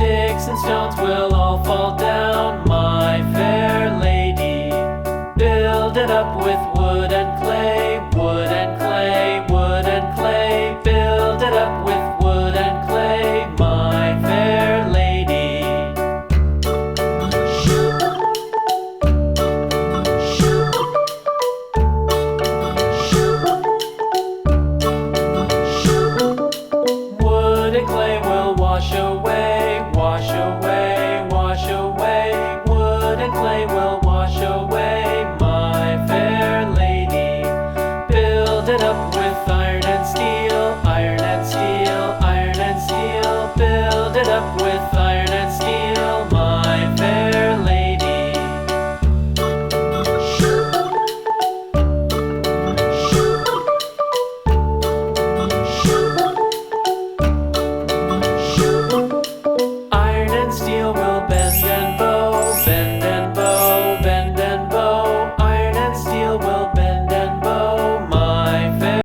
Sticks and stones will all fall down, my fair lady. Build it up with wood and clay, wood and clay, wood and clay. Build it up with wood and clay, my fair lady. Wood and clay will wash away, wash away, wash away. Wood and clay will wash away, my fair lady. Build it up with iron and steel, iron and steel, iron and steel. Build it up with